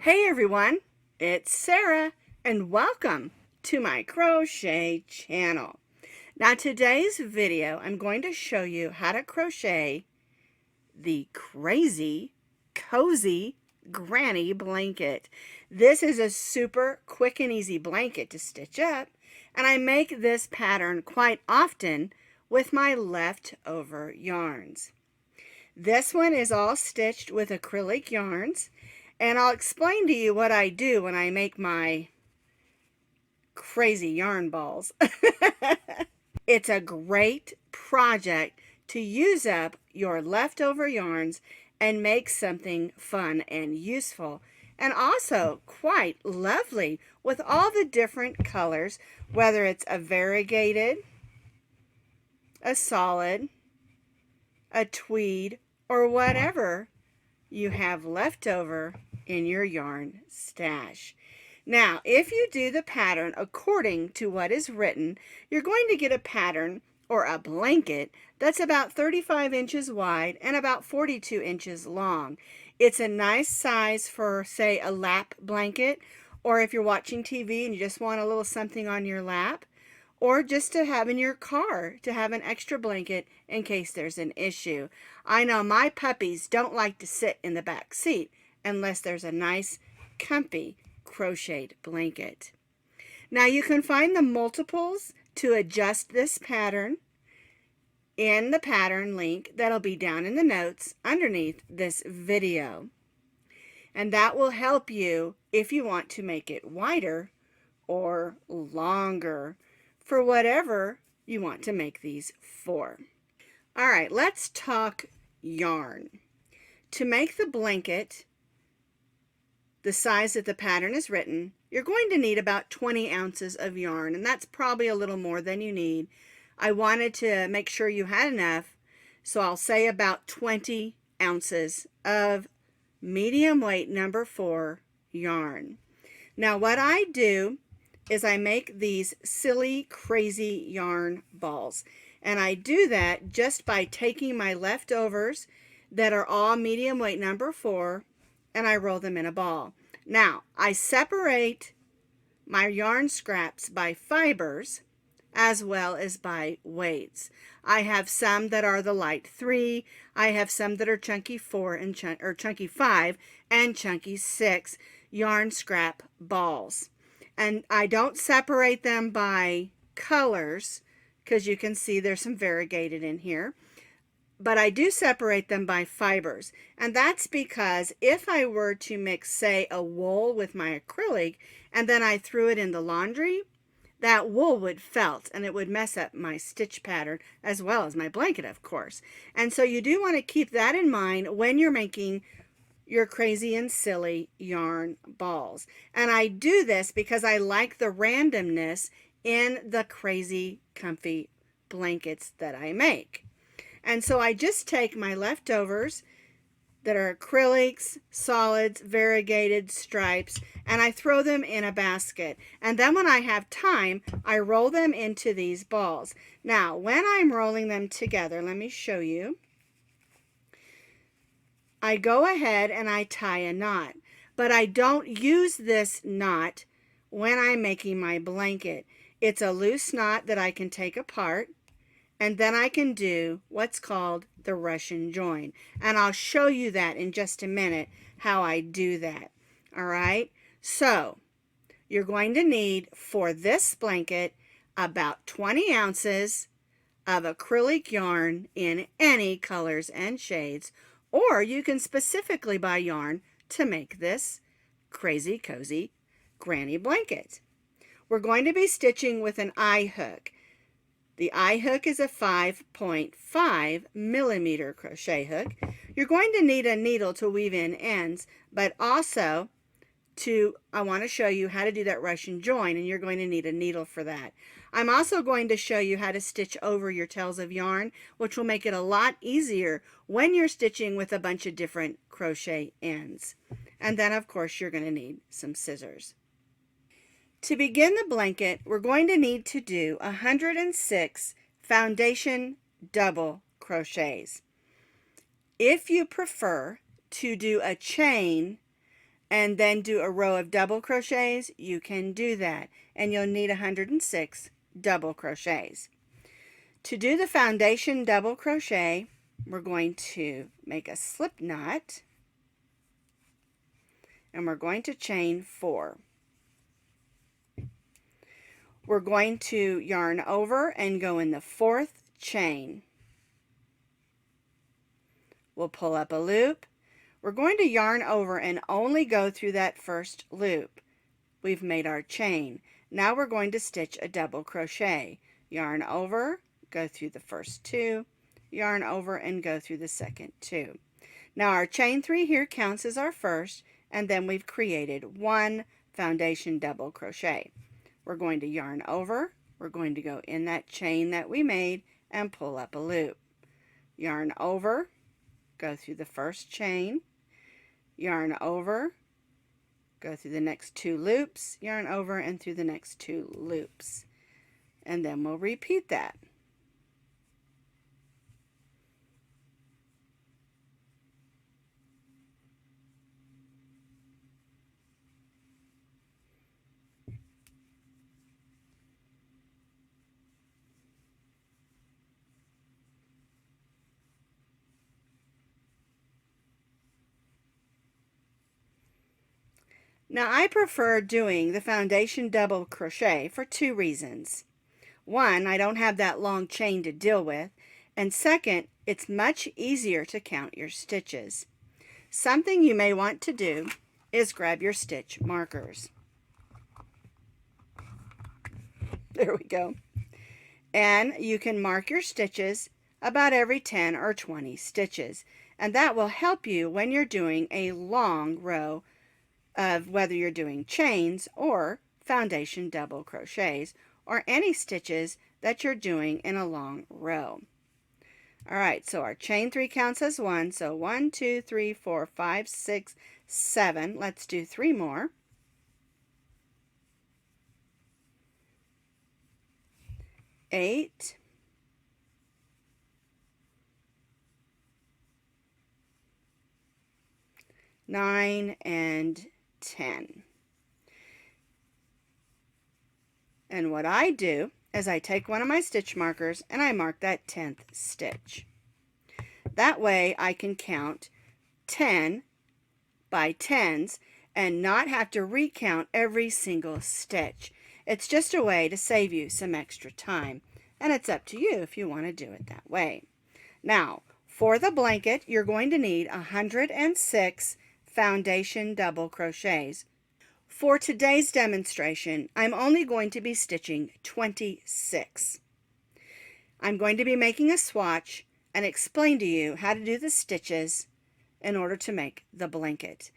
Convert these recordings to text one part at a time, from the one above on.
Hey everyone, it's Sarah and welcome to my crochet channel. Now today's video I'm going to show you how to crochet the crazy cozy granny blanket. This is a super quick and easy blanket to stitch up, and I make this pattern quite often with my leftover yarns. This one is all stitched with acrylic yarns, and I'll explain to you what I do when I make my crazy yarn balls. It's a great project to use up your leftover yarns and make something fun and useful, and also quite lovely with all the different colors, whether it's a variegated, a solid, a tweed, or whatever you have left over in your yarn stash. Now, if you do the pattern according to what is written, you're going to get a pattern or a blanket that's about 35 inches wide and about 42 inches long. It's a nice size for, say, a lap blanket, or if you're watching TV and you just want a little something on your lap, or just to have in your car to have an extra blanket in case there's an issue. I know my puppies don't like to sit in the back seat unless there's a nice, comfy, crocheted blanket. Now you can find the multiples to adjust this pattern in the pattern link that'll be down in the notes underneath this video. And that will help you if you want to make it wider or longer, for whatever you want to make these for. All right, let's talk yarn. To make the blanket the size that the pattern is written, you're going to need about 20 ounces of yarn, and that's probably a little more than you need. I wanted to make sure you had enough, so I'll say about 20 ounces of medium weight number 4 yarn. Now what I do is I make these silly, crazy yarn balls. And I do that just by taking my leftovers that are all medium weight number 4, and I roll them in a ball. Now, I separate my yarn scraps by fibers as well as by weights. I have some that are the light 3, I have some that are chunky 4 and chunky 5 and chunky 6 yarn scrap balls. And I don't separate them by colors because you can see there's some variegated in here. But I do separate them by fibers. And that's because if I were to mix, say, a wool with my acrylic and then I threw it in the laundry, that wool would felt and it would mess up my stitch pattern as well as my blanket, of course. And so you do want to keep that in mind when you're making your crazy and silly yarn balls. And I do this because I like the randomness in the crazy comfy blankets that I make. And so I just take my leftovers that are acrylics, solids, variegated, stripes, and I throw them in a basket. And then when I have time, I roll them into these balls. Now, when I'm rolling them together, let me show you. I go ahead and I tie a knot, but I don't use this knot when I'm making my blanket. It's a loose knot that I can take apart, and then I can do what's called the Russian join. And I'll show you that in just a minute, how I do that. All right, so you're going to need for this blanket about 20 ounces of acrylic yarn in any colors and shades, or you can specifically buy yarn to make this crazy cozy granny blanket. We're going to be stitching with an eye hook. The eye hook is a 5.5 millimeter crochet hook. You're going to need a needle to weave in ends, but also I want to show you how to do that Russian join, and you're going to need a needle for that. I'm also going to show you how to stitch over your tails of yarn, which will make it a lot easier when you're stitching with a bunch of different crochet ends. And then, of course, you're going to need some scissors. To begin the blanket, we're going to need to do 106 foundation double crochets. If you prefer to do a chain and then do a row of double crochets, you can do that. And you'll need 106 double crochets. To do the foundation double crochet, we're going to make a slip knot, and we're going to chain 4. We're going to yarn over and go in the 4th chain. We'll pull up a loop. We're going to yarn over and only go through that first loop. We've made our chain. Now we're going to stitch a double crochet. Yarn over, go through the first 2, yarn over and go through the second 2. Now our chain 3 here counts as our first, and then we've created 1 foundation double crochet. We're going to yarn over, we're going to go in that chain that we made and pull up a loop. Yarn over, go through the first chain, yarn over, go through the next 2 loops, yarn over and through the next 2 loops. And then we'll repeat that. Now I prefer doing the foundation double crochet for 2 reasons. One, I don't have that long chain to deal with, and second, it's much easier to count your stitches. Something you may want to do is grab your stitch markers. There we go. And you can mark your stitches about every 10 or 20 stitches, and that will help you when you're doing a long row of whether you're doing chains or foundation double crochets or any stitches that you're doing in a long row. Alright, so our chain 3 counts as 1, so 1, 2, 3, 4, 5, 6, 7. Let's do 3 more. 8, 9, and 10. And what I do is I take one of my stitch markers and I mark that 10th stitch. That way I can count 10 by 10s and not have to recount every single stitch. It's just a way to save you some extra time, and it's up to you if you want to do it that way. Now, for the blanket, you're going to need 106 foundation double crochets. For today's demonstration, I'm only going to be stitching 26. I'm going to be making a swatch and explain to you how to do the stitches in order to make the blanket.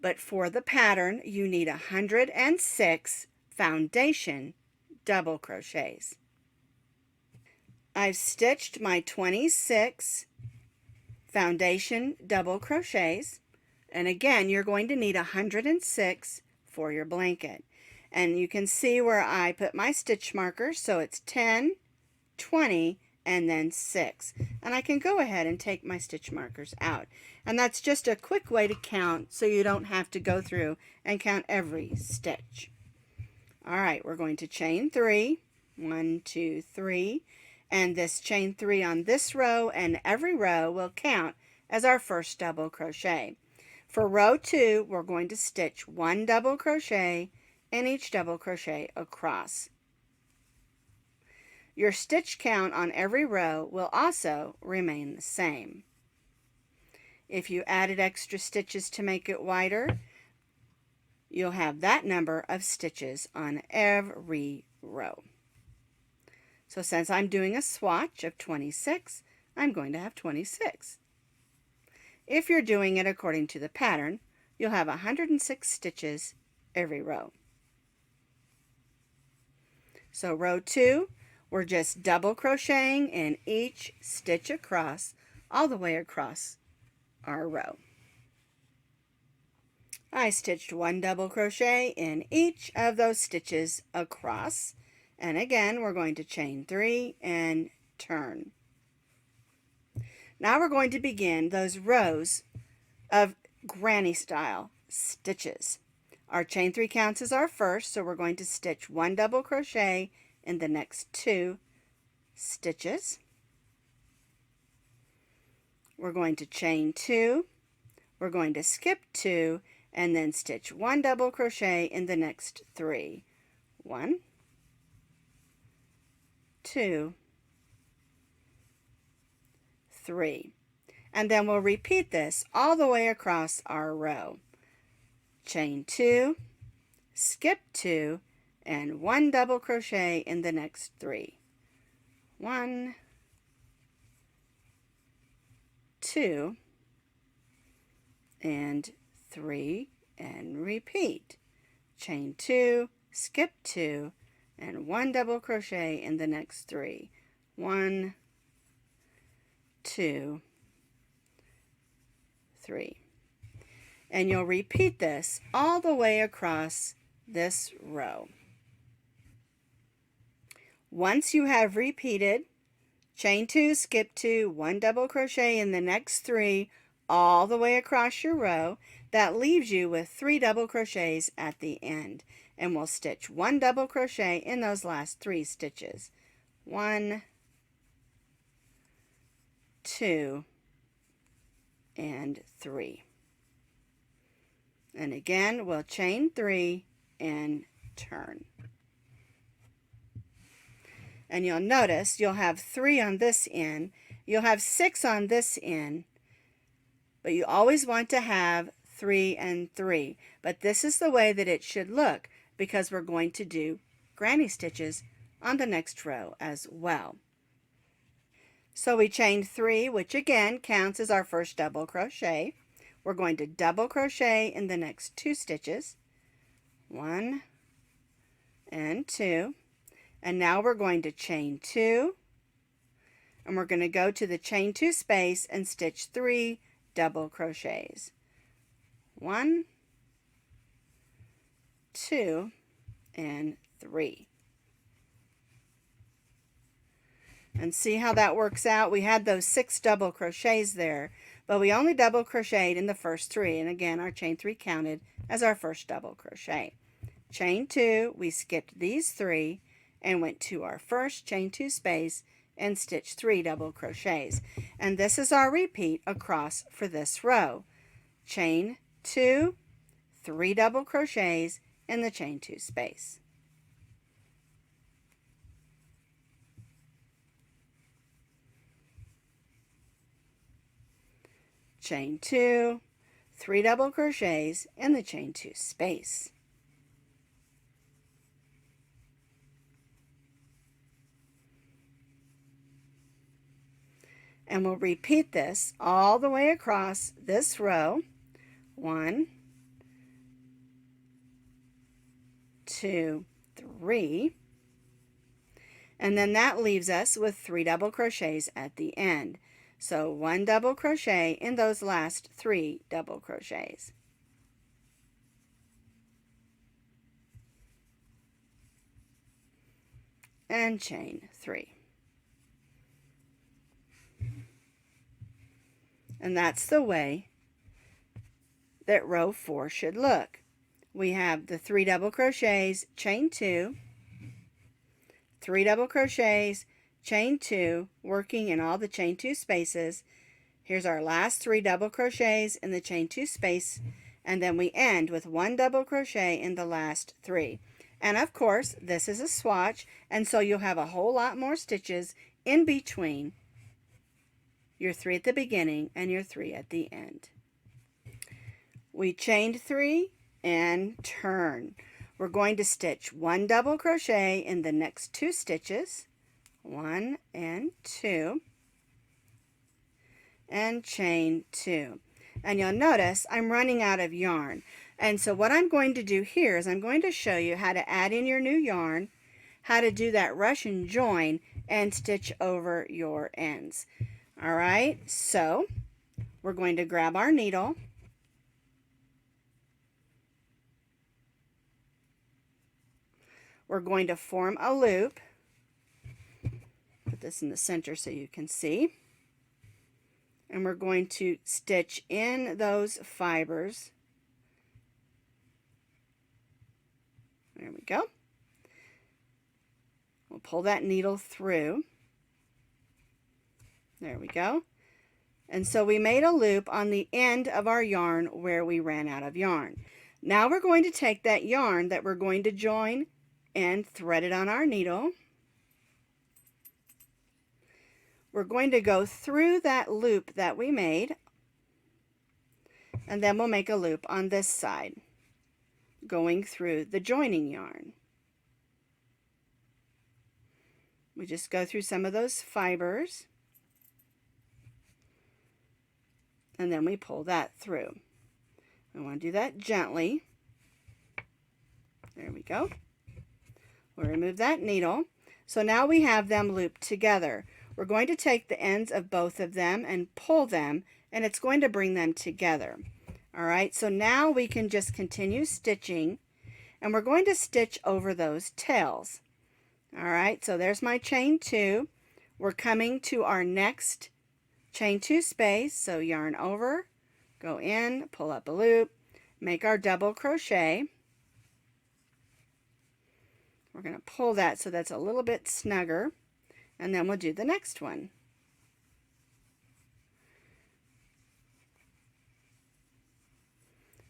But for the pattern, you need 106 foundation double crochets. I've stitched my 26 foundation double crochets, and again you're going to need 106 for your blanket. And you can see where I put my stitch markers, so it's 10, 20, and then 6. And I can go ahead and take my stitch markers out. And that's just a quick way to count so you don't have to go through and count every stitch. Alright, we're going to chain 3, 1, 2, 3, and this chain 3 on this row and every row will count as our first double crochet. For row 2, we're going to stitch 1 double crochet in each double crochet across. Your stitch count on every row will also remain the same. If you added extra stitches to make it wider, you'll have that number of stitches on every row. So since I'm doing a swatch of 26, I'm going to have 26. If you're doing it according to the pattern, you'll have 106 stitches every row. So row 2, we're just double crocheting in each stitch across, all the way across our row. I stitched 1 double crochet in each of those stitches across, and again we're going to chain 3 and turn. Now we're going to begin those rows of granny style stitches. Our chain 3 counts as our first, so we're going to stitch 1 double crochet in the next 2 stitches. We're going to chain 2, we're going to skip 2, and then stitch 1 double crochet in the next 3. 1, 2, 3. And then we'll repeat this all the way across our row. Chain 2, skip 2, and 1 double crochet in the next 3. 1, 2, and 3, and repeat. Chain 2, skip 2, and 1 double crochet in the next 3. 1, 2, 3. And you'll repeat this all the way across this row. Once you have repeated chain 2, skip 2, 1 double crochet in the next 3 all the way across your row, that leaves you with 3 double crochets at the end. And we'll stitch 1 double crochet in those last 3 stitches. 1, 2, and 3. And again, we'll chain 3 and turn. And you'll notice you'll have 3 on this end, you'll have 6 on this end, but you always want to have 3 and 3. But this is the way that it should look, because we're going to do granny stitches on the next row as well. So we chained 3, which again counts as our first double crochet. We're going to double crochet in the next 2 stitches, 1 and 2. And now we're going to chain 2, and we're going to go to the chain 2 space and stitch 3 double crochets. 1, 2, and 3. And see how that works out? We had those 6 double crochets there, but we only double crocheted in the first 3, and again our chain 3 counted as our first double crochet. Chain 2, we skipped these 3 and went to our first chain 2 space and stitched 3 double crochets. And this is our repeat across for this row. Chain 2, 3 double crochets in the chain 2 space. Chain 2, 3 double crochets in the chain 2 space. And we'll repeat this all the way across this row. 1, 2, 3. And then that leaves us with 3 double crochets at the end. So 1 double crochet in those last 3 double crochets. And chain 3. And that's the way that row 4 should look. We have the 3 double crochets, chain 2, 3 double crochets, chain 2, working in all the chain 2 spaces. Here's our last 3 double crochets in the chain 2 space, and then we end with 1 double crochet in the last 3. And of course, this is a swatch, and so you'll have a whole lot more stitches in between your 3 at the beginning and your 3 at the end. We chained 3 and turn. We're going to stitch 1 double crochet in the next 2 stitches, 1 and 2, and chain 2. And you'll notice I'm running out of yarn. And so what I'm going to do here is I'm going to show you how to add in your new yarn, how to do that rush and join, and stitch over your ends. All right, so we're going to grab our needle. We're going to form a loop. Put this in the center so you can see. And we're going to stitch in those fibers There we go. We'll pull that needle through. There we go. And so we made a loop on the end of our yarn where we ran out of yarn. Now we're going to take that yarn that we're going to join and thread it on our needle. We're going to go through that loop that we made, and then we'll make a loop on this side, going through the joining yarn. We just go through some of those fibers, and then we pull that through. I want to do that gently. There we go. We'll remove that needle. So now we have them looped together. We're going to take the ends of both of them and pull them, and it's going to bring them together. All right, so now we can just continue stitching, and we're going to stitch over those tails. All right, so there's my chain 2. We're coming to our next chain 2 space, so yarn over, go in, pull up a loop, make our double crochet. We're going to pull that so that's a little bit snugger, and then we'll do the next one.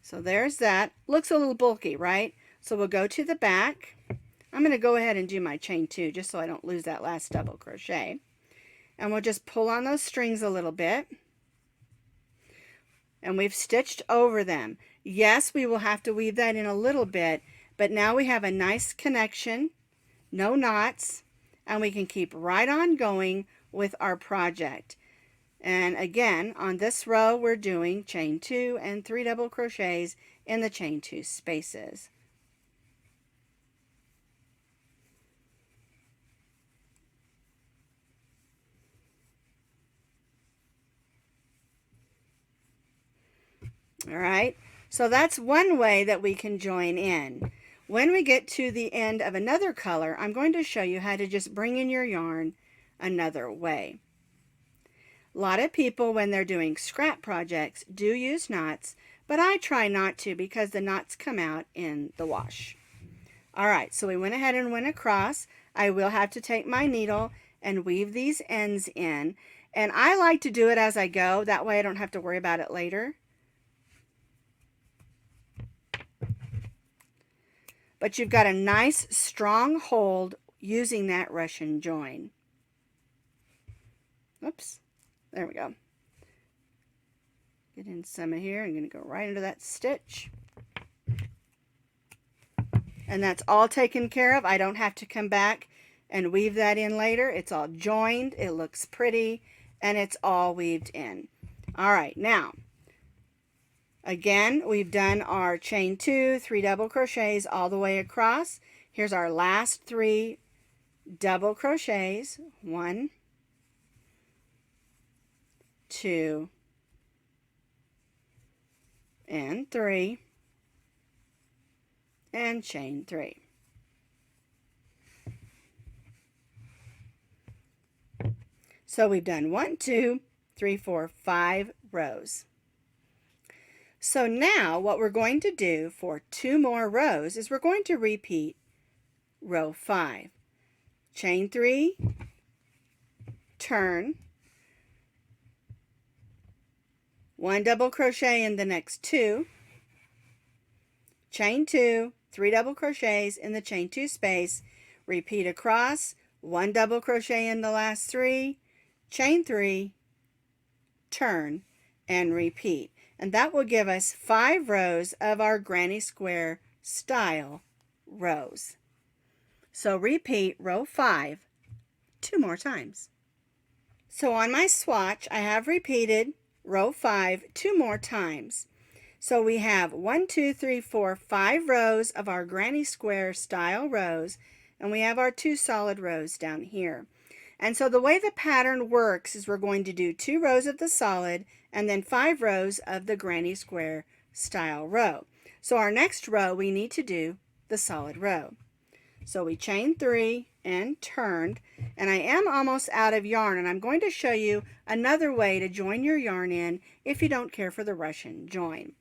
So there's that. Looks a little bulky, right? So we'll go to the back. I'm going to go ahead and do my chain 2 just so I don't lose that last double crochet. And we'll just pull on those strings a little bit. And we've stitched over them. Yes, we will have to weave that in a little bit, but now we have a nice connection, no knots, and we can keep right on going with our project. And again, on this row, we're doing chain 2 and 3 double crochets in the chain 2 spaces. All right, so that's one way that we can join in. When we get to the end of another color, I'm going to show you how to just bring in your yarn another way. A lot of people, when they're doing scrap projects, do use knots, but I try not to because the knots come out in the wash. All right, so we went ahead and went across. I will have to take my needle and weave these ends in, and I like to do it as I go. That way I don't have to worry about it later. But you've got a nice strong hold using that Russian join. Oops, there we go. Get in some of here. I'm going to go right into that stitch. And that's all taken care of. I don't have to come back and weave that in later. It's all joined, it looks pretty, and it's all weaved in. All right, now, again, we've done our chain 2, 3 double crochets all the way across. Here's our last 3 double crochets. 1, 2, and 3, and chain 3. So we've done 1, 2, 3, 4, 5 rows. So now what we're going to do for 2 more rows is we're going to repeat row 5. Chain 3, turn, 1 double crochet in the next 2, chain 2, 3 double crochets in the chain 2 space, repeat across, 1 double crochet in the last 3, chain 3, turn, and repeat. And that will give us 5 rows of our granny square style rows. So repeat row 5 2 more times. So on my swatch, I have repeated row 5 2 more times. So we have 1, 2, 3, 4, 5 rows of our granny square style rows, and we have our 2 solid rows down here. And so the way the pattern works is we're going to do 2 rows of the solid and then 5 rows of the granny square style row. So our next row we need to do the solid row. So we chain 3 and turned, and I am almost out of yarn, and I'm going to show you another way to join your yarn in if you don't care for the Russian join.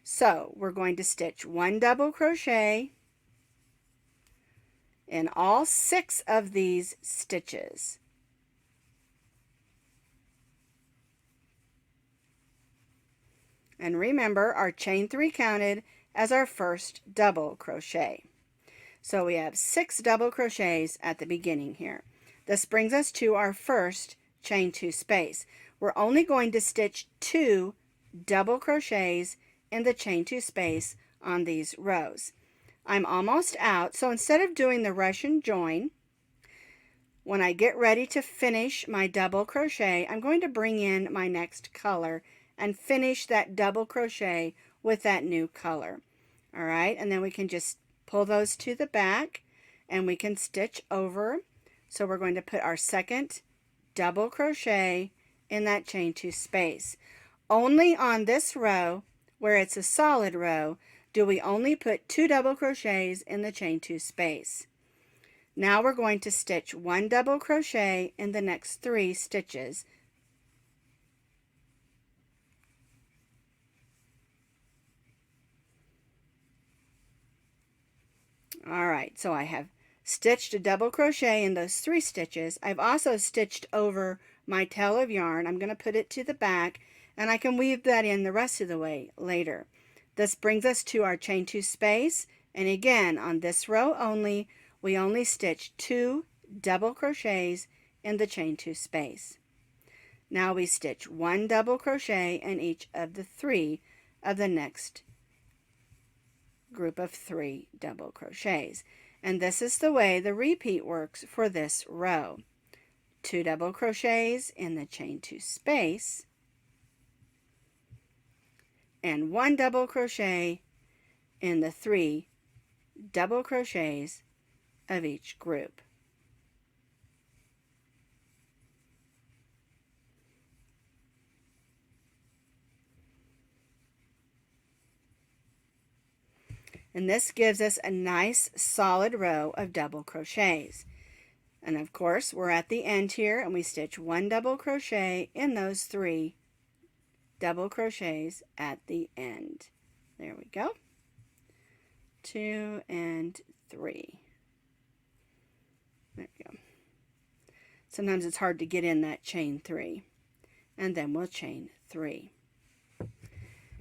So we're going to stitch 1 double crochet, in all 6 of these stitches. And remember, our chain 3 counted as our first double crochet. So we have 6 double crochets at the beginning here. This brings us to our first chain 2 space. We're only going to stitch 2 double crochets in the chain 2 space on these rows. I'm almost out, so instead of doing the Russian join, when I get ready to finish my double crochet, I'm going to bring in my next color and finish that double crochet with that new color. All right, and then we can just pull those to the back and we can stitch over. So we're going to put our second double crochet in that chain 2 space. Only on this row, where it's a solid row, do we only put 2 double crochets in the chain 2 space. Now we're going to stitch 1 double crochet in the next 3 stitches. All right, so I have stitched a double crochet in those 3 stitches. I've also stitched over my tail of yarn. I'm going to put it to the back, and I can weave that in the rest of the way later. This brings us to our chain 2 space, and again, on this row only, we only stitch 2 double crochets in the chain 2 space. Now we stitch 1 double crochet in each of the 3 of the next group of 3 double crochets. And this is the way the repeat works for this row. 2 double crochets in the chain 2 space and 1 double crochet in the 3 double crochets of each group. And this gives us a nice solid row of double crochets. And of course, we're at the end here, and we stitch 1 double crochet in those 3 double crochets at the end. There we go. 2 and 3. There we go. Sometimes it's hard to get in that chain 3. And then we'll chain 3.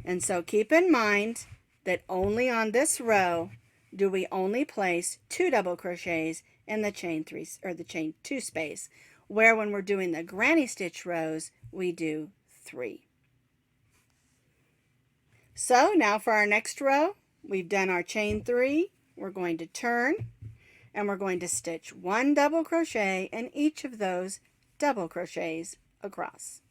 And so keep in mind that only on this row do we only place 2 double crochets in the chain 3 or the chain 2 space, where when we're doing the granny stitch rows, we do 3. So now for our next row, we've done our chain 3. We're going to turn and we're going to stitch 1 double crochet in each of those double crochets across.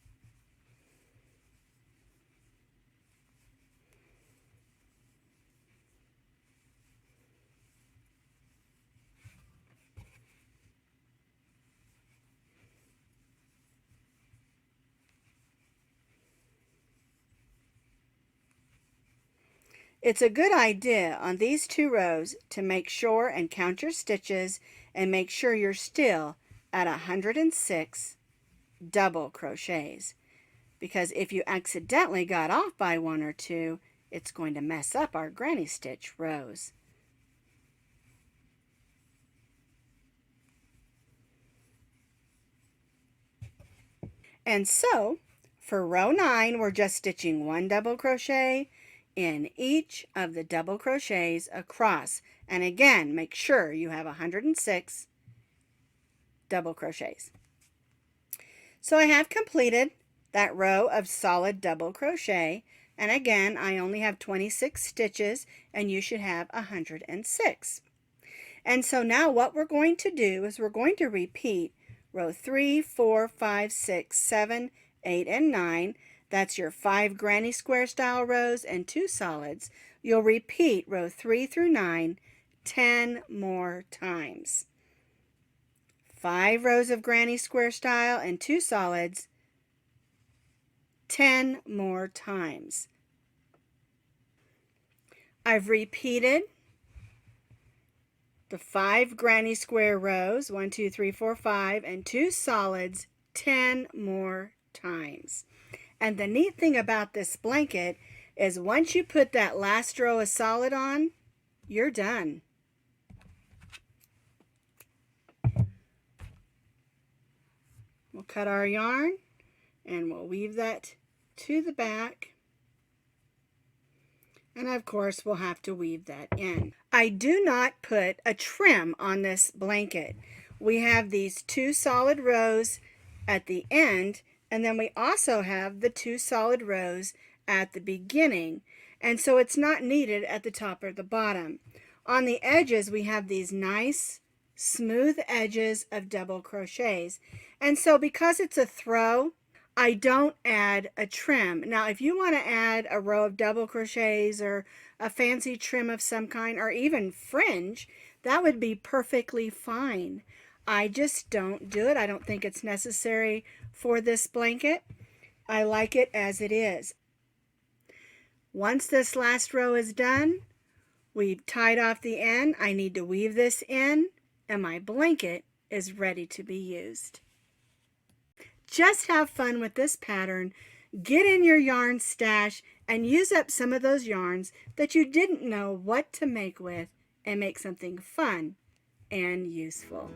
It's a good idea on these 2 rows to make sure and count your stitches and make sure you're still at 106 double crochets, because if you accidentally got off by 1 or 2, it's going to mess up our granny stitch rows. And so for row 9, we're just stitching 1 double crochet in each of the double crochets across. And again, make sure you have 106 double crochets. So I have completed that row of solid double crochet, and again, I only have 26 stitches and you should have 106. And so now what we're going to do is we're going to repeat row 3, 4, 5, 6, 7, 8, and 9. That's your 5 granny square style rows and 2 solids. You'll repeat row 3 through 9 10 more times. 5 rows of granny square style and 2 solids 10 more times. I've repeated the 5 granny square rows, 1, 2, 3, 4, 5, and 2 solids 10 more times. And the neat thing about this blanket is once you put that last row of solid on, you're done. We'll cut our yarn and we'll weave that to the back. And of course, we'll have to weave that in. I do not put a trim on this blanket. We have these 2 solid rows at the end, and then we also have the 2 solid rows at the beginning. And so it's not needed at the top or the bottom. On the edges, we have these nice, smooth edges of double crochets. And so because it's a throw, I don't add a trim. Now, if you want to add a row of double crochets or a fancy trim of some kind, or even fringe, that would be perfectly fine. I just don't do it. I don't think it's necessary for this blanket. I like it as it is. Once this last row is done, we've tied off the end. I need to weave this in, and my blanket is ready to be used. Just have fun with this pattern. Get in your yarn stash and use up some of those yarns that you didn't know what to make with, and make something fun and useful.